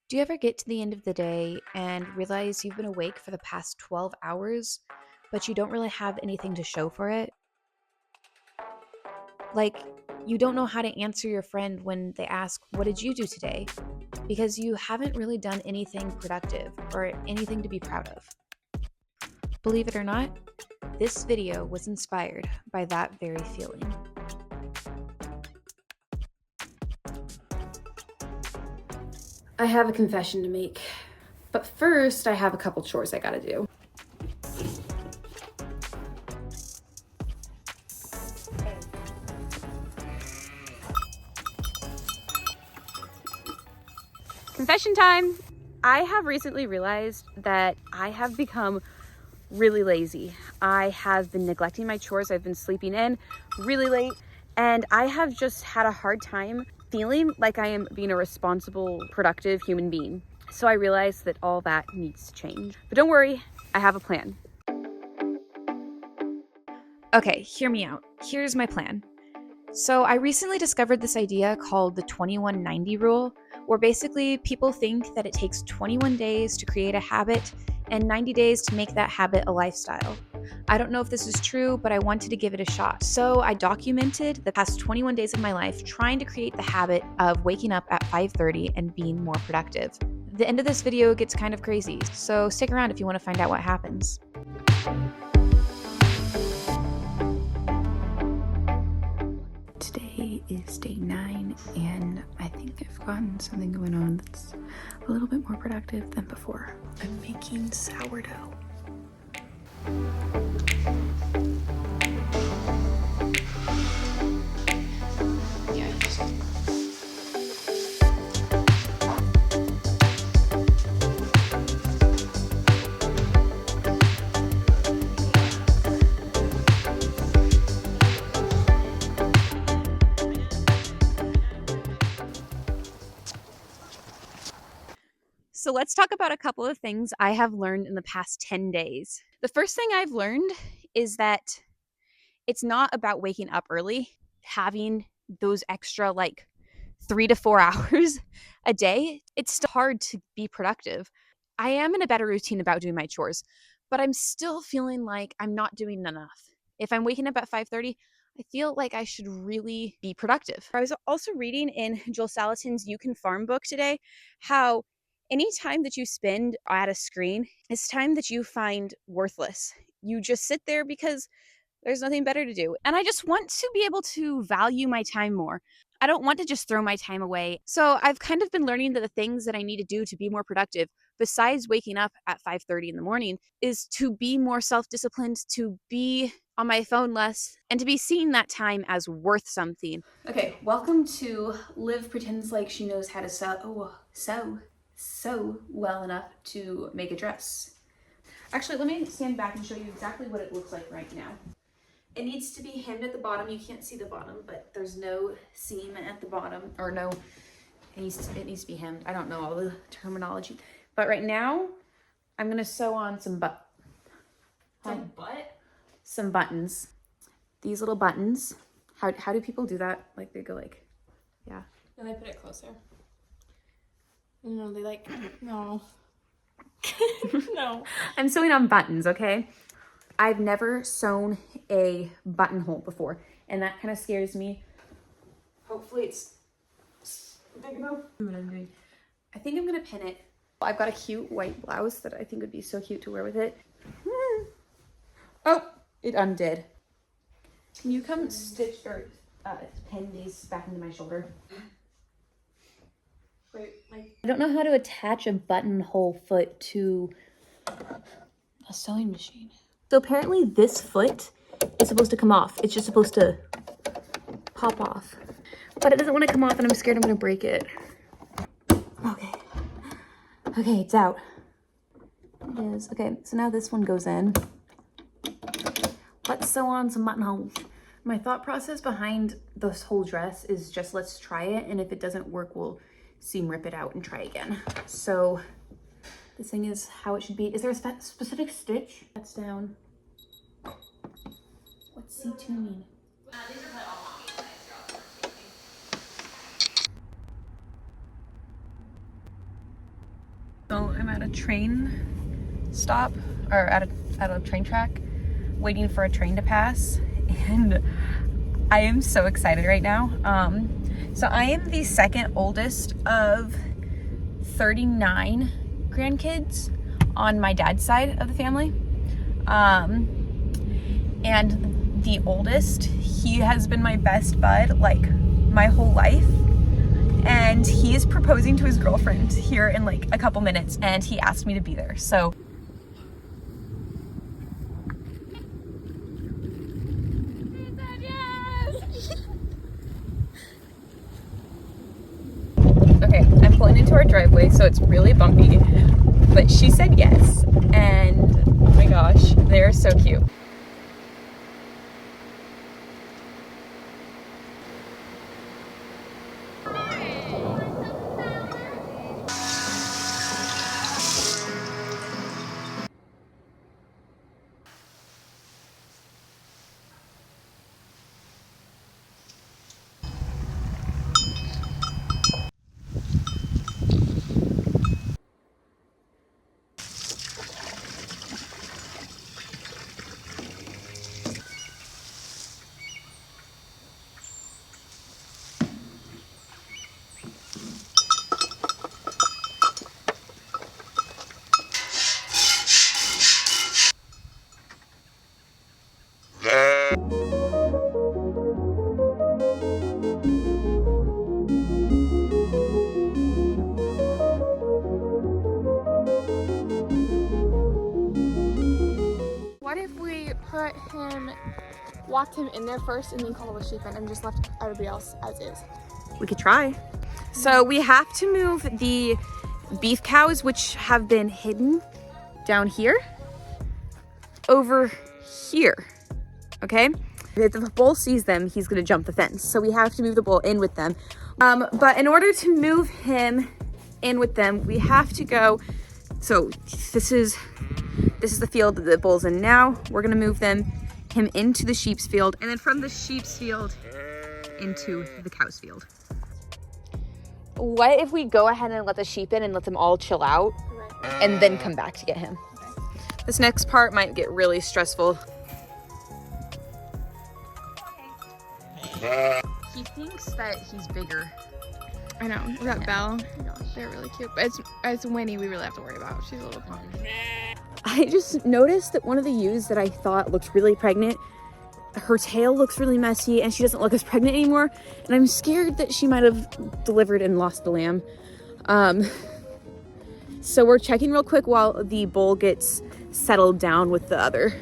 Do you ever get to the end of the day and realize you've been awake for the past 12 hours, but you don't really have anything to show for it? Like, you don't know how to answer your friend when they ask, "What did you do today?" Because you haven't really done anything productive or anything to be proud of. Believe it or not, this video was inspired by that very feeling. I have a confession to make, but first I have a couple chores I gotta do. Confession time! I have recently realized that I have become really lazy. I have been neglecting my chores. I've been sleeping in really late, and I have just had a hard time feeling like I am being a responsible, productive human being. So I realized that all that needs to change. But don't worry, I have a plan. Okay, hear me out. Here's my plan. So, I recently discovered this idea called the 2190 rule, where basically people think that it takes 21 days to create a habit and 90 days to make that habit a lifestyle. I don't know if this is true, but I wanted to give it a shot. So, I documented the past 21 days of my life trying to create the habit of waking up at 5:30 and being more productive. The end of this video gets kind of crazy, so stick around if you want to find out what happens. Today is day 9, and I think I've gotten something going on that's a little bit more productive than before. I'm making sourdough. So let's talk about a couple of things I have learned in the past 10 days. The first thing I've learned is that it's not about waking up early, having those extra like 3 to 4 hours a day. It's still hard to be productive. I am in a better routine about doing my chores, but I'm still feeling like I'm not doing enough. If I'm waking up at 5:30, I feel like I should really be productive. I was also reading in Joel Salatin's You Can Farm book today how any time that you spend at a screen is time that you find worthless. You just sit there because there's nothing better to do. And I just want to be able to value my time more. I don't want to just throw my time away. So I've kind of been learning that the things that I need to do to be more productive, besides waking up at 5:30 in the morning, is to be more self-disciplined, to be on my phone less, and to be seeing that time as worth something. Okay, welcome to Liv pretends like she knows how to sew well enough to make a dress. Actually, let me stand back and show you exactly what it looks like right now. It needs to be hemmed at the bottom. You can't see the bottom, but there's no seam at the bottom, or no, it needs to be hemmed. I don't know all the terminology. But right now, I'm gonna sew on some some buttons. These little buttons. How do people do that? Like they go like, yeah. And they put it closer. No, they like, no. No. I'm sewing on buttons, okay? I've never sewn a buttonhole before, and that kind of scares me. Hopefully it's big enough. What I'm doing. I think I'm gonna pin it. I've got a cute white blouse that I think would be so cute to wear with it. Oh, it undid. Can you come stitch or pin these back into my shoulder? Wait, like, I don't know how to attach a buttonhole foot to a sewing machine. So apparently this foot is supposed to come off. It's just supposed to pop off. But it doesn't want to come off and I'm scared I'm going to break it. Okay. Okay, it's out. It is. Okay, so now this one goes in. Let's sew on some buttonholes. My thought process behind this whole dress is just let's try it, and if it doesn't work, we'll seam rip it out and try again. So this thing is how it should be. Is there a specific stitch? That's down. What's C2 mean? So I'm at a train stop, or at a train track, waiting for a train to pass, and I am so excited right now. So I am the second oldest of 39 grandkids on my dad's side of the family. And the oldest, he has been my best bud like my whole life. And he is proposing to his girlfriend here in like a couple minutes, and he asked me to be there. So okay, I'm pulling into our driveway, so it's really bumpy, but she said yes, and oh my gosh, they're so cute. What if we walked him in there first and then called the sheep in and just left everybody else as is? We could try. So we have to move the beef cows, which have been hidden down here, over here, okay? If the bull sees them, he's gonna jump the fence. So we have to move the bull in with them. But in order to move him in with them, we have to go, so this is the field that the bull's in now. We're gonna move him into the sheep's field, and then from the sheep's field into the cow's field. What if we go ahead and let the sheep in and let them all chill out, and then come back to get him? This next part might get really stressful. He thinks that he's bigger. I know. We got Belle. They're really cute. But it's Winnie we really have to worry about. She's a little punk. I just noticed that one of the ewes that I thought looked really pregnant, her tail looks really messy and she doesn't look as pregnant anymore. And I'm scared that she might have delivered and lost the lamb. So we're checking real quick while the bull gets settled down with the other,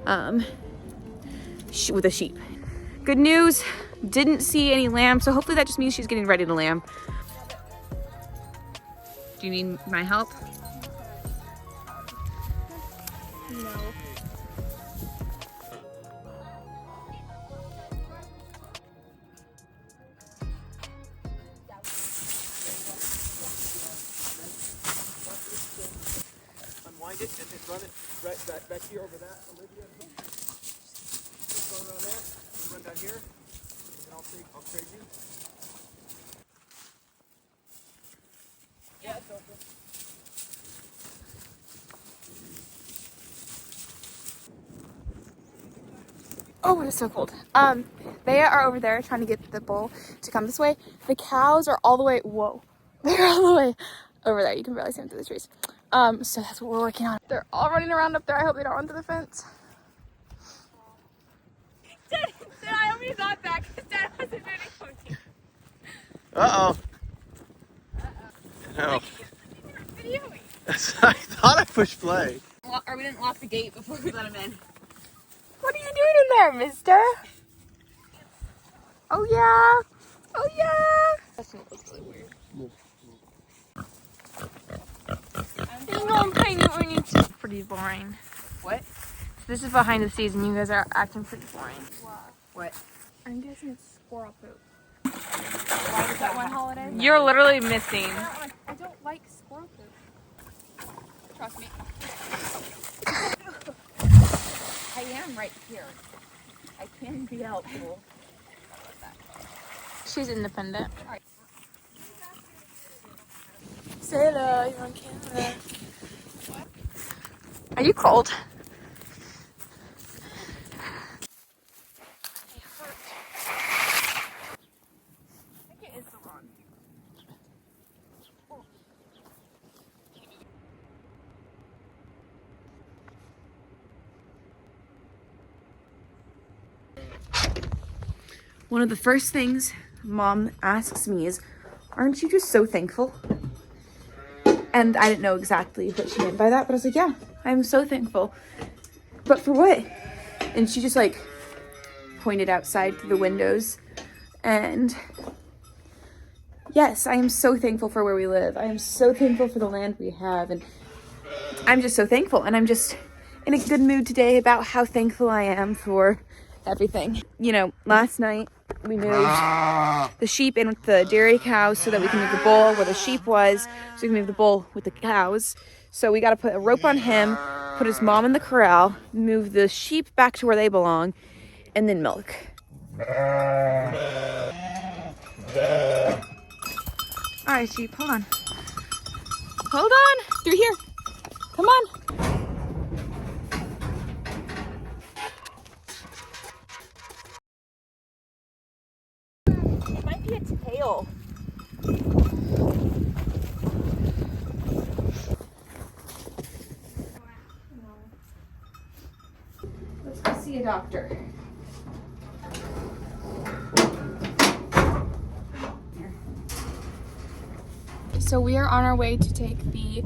with the sheep. Good news, didn't see any lamb, so hopefully that just means she's getting ready to lamb. Do you need my help? No. Unwind it and then run it right back here over that, Olivia. Just go around that, and run down here, and then I'll trade you. Yeah, it's open. Oh, it is so cold. They are over there trying to get the bull to come this way. The cows are all the way, whoa. They're all the way over there. You can barely see them through the trees. So that's what we're working on. They're all running around up there. I hope they don't run through the fence. Dad, I almost got back because Dad wasn't videoing. Uh-oh. No. Videoing. I thought I pushed play. Or we didn't lock the gate before we let him in. What are you doing in there, mister? Oh, yeah. Oh, yeah. That's gonna look really weird. It's pretty boring. What? This is behind the scenes and you guys are acting pretty boring. What? I'm guessing it's squirrel poop. Why is that one holiday? You're literally missing. I don't like squirrel poop. Trust me. I am right here. I can be helpful. She's independent. Alright. So Taylor, you're on camera. Are you cold? One of the first things Mom asks me is, aren't you just so thankful? And I didn't know exactly what she meant by that, but I was like, yeah, I'm so thankful. But for what? And she just like pointed outside through the windows. And yes, I am so thankful for where we live. I am so thankful for the land we have. And I'm just so thankful. And I'm just in a good mood today about how thankful I am for everything. You know, last night we moved the sheep in with the dairy cows so that we can move the bull where the sheep was, so we can move the bull with the cows. So we got to put a rope on him, put his mom in the corral, move the sheep back to where they belong, and then milk. All right, sheep, hold on. Hold on, through here. Come on. It might be a tail. Let's go see a doctor. So we are on our way to take the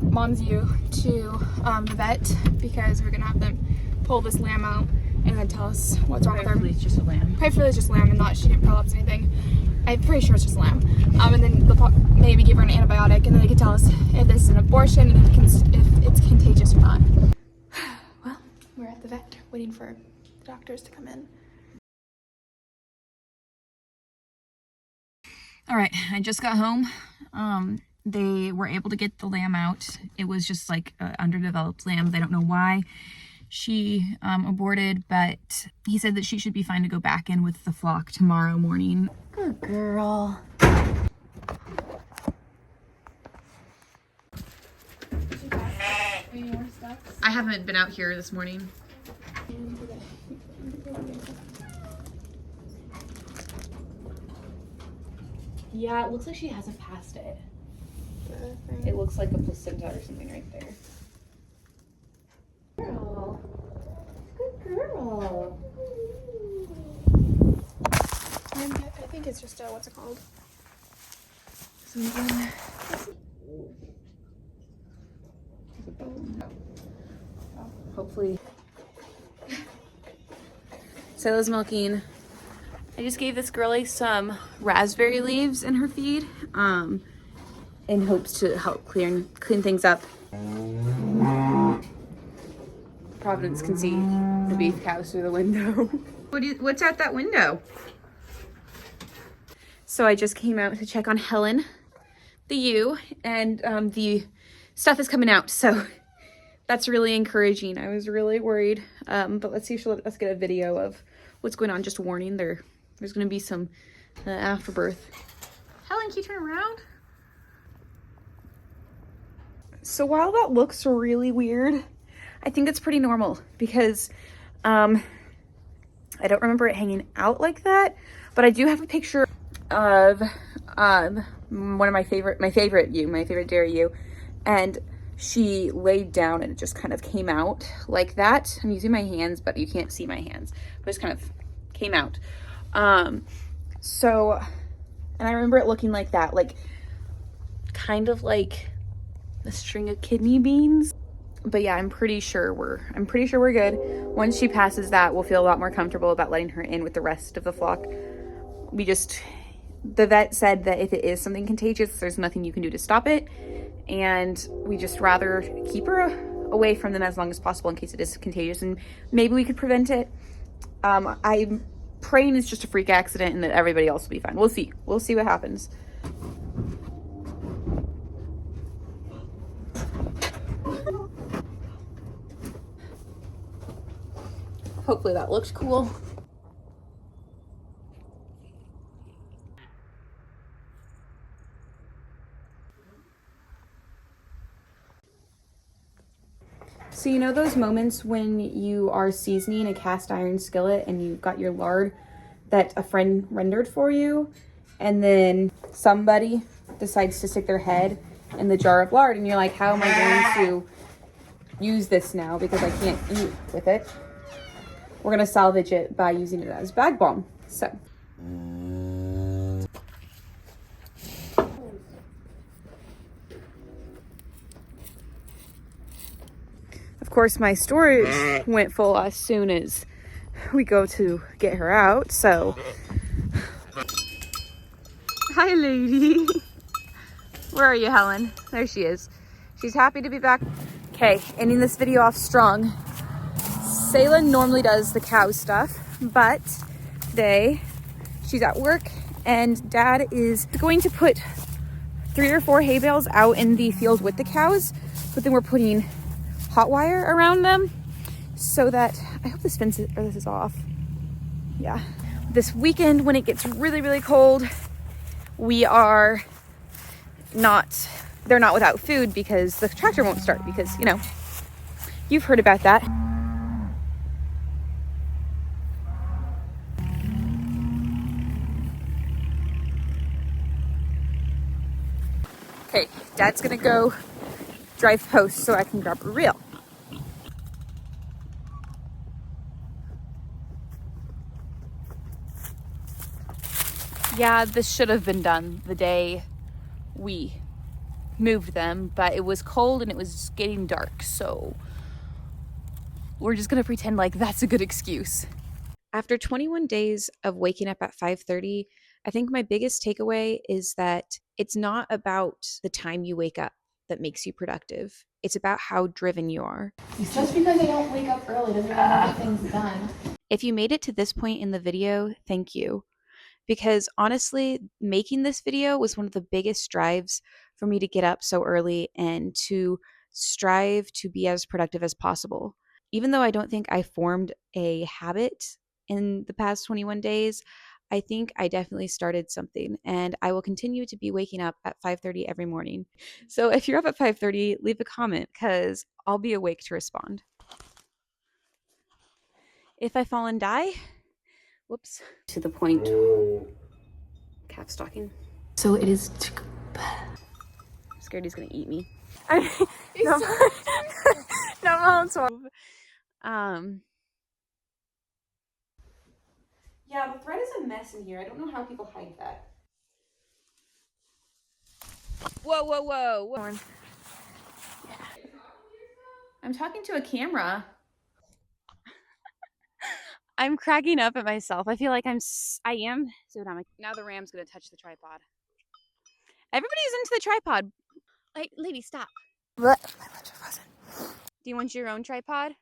mom's ewe to the vet because we're gonna have them pull this lamb out and then tell us what's wrong with her. Hopefully it's just a lamb. Pray it's just lamb and not she didn't prolapse anything. I'm pretty sure it's just lamb. And then they'll maybe give her an antibiotic and then they can tell us if this is an abortion and if it's contagious or not. Well, we're at the vet waiting for the doctors to come in. All right, I just got home. They were able to get the lamb out. It was just like an underdeveloped lamb. They don't know why she aborted, but he said that she should be fine to go back in with the flock tomorrow morning. Good girl. I haven't been out here this morning. Yeah, it looks like she hasn't passed it. It looks like a placenta or something right there. Girl. Good girl. I think it's just what's it called? Hopefully. Sila's milking. I just gave this girlie some raspberry leaves in her feed, in hopes to help clean things up. Providence can see the beef cows through the window. What's out that window? So I just came out to check on Helen, the ewe, and the stuff is coming out, so that's really encouraging. I was really worried, but let's see if she'll let us get a video of what's going on. Just warning, there's going to be some afterbirth. Helen, can you turn around? So while that looks really weird, I think it's pretty normal because I don't remember it hanging out like that, but I do have a picture of one of my favorite dairy ewe, and she laid down and it just kind of came out like that. I'm using my hands, but you can't see my hands. It just kind of came out. So, and I remember it looking like that, like kind of like a string of kidney beans. But yeah, I'm pretty sure we're good. Once she passes that, we'll feel a lot more comfortable about letting her in with the rest of the flock. The vet said that if it is something contagious, there's nothing you can do to stop it. And we just rather keep her away from them as long as possible in case it is contagious, and maybe we could prevent it. I'm praying it's just a freak accident and that everybody else will be fine. We'll see what happens. Hopefully that looks cool. So you know those moments when you are seasoning a cast iron skillet and you've got your lard that a friend rendered for you, and then somebody decides to stick their head in the jar of lard and you're like, how am I going to use this now because I can't eat with it? We're gonna salvage it by using it as bag balm. So of course my storage went full as soon as we go to get her out. So hi lady. Where are you, Helen? There she is. She's happy to be back. Okay, ending this video off strong. Sayla normally does the cow stuff, but today she's at work and Dad is going to put 3 or 4 hay bales out in the field with the cows, but then we're putting hot wire around them so that, I hope this fence is, or this is off. Yeah. This weekend when it gets really, really cold, they're not without food because the tractor won't start because, you know, you've heard about that. Okay, Dad's gonna go drive post so I can grab a reel. Yeah, this should have been done the day we moved them, but it was cold and it was getting dark, so we're just gonna pretend like that's a good excuse. After 21 days of waking up at 5:30, I think my biggest takeaway is that it's not about the time you wake up that makes you productive. It's about how driven you are. Just because I don't wake up early doesn't mean I get things done. If you made it to this point in the video, thank you. Because honestly, making this video was one of the biggest drives for me to get up so early and to strive to be as productive as possible. Even though I don't think I formed a habit in the past 21 days, I think I definitely started something, and I will continue to be waking up at 5:30 every morning. So if you're up at 5:30, leave a comment because I'll be awake to respond. If I fall and die, whoops. To the point. Calf stalking. So it is. I'm scared he's gonna eat me. No, Yeah, the thread is a mess in here. I don't know how people hide that. Whoa, whoa, whoa. I'm talking to a camera. I'm cracking up at myself. I feel like I am so dumb. Now the ram's gonna touch the tripod. Everybody's into the tripod. Like, lady, stop. What? My lips are frozen. Do you want your own tripod?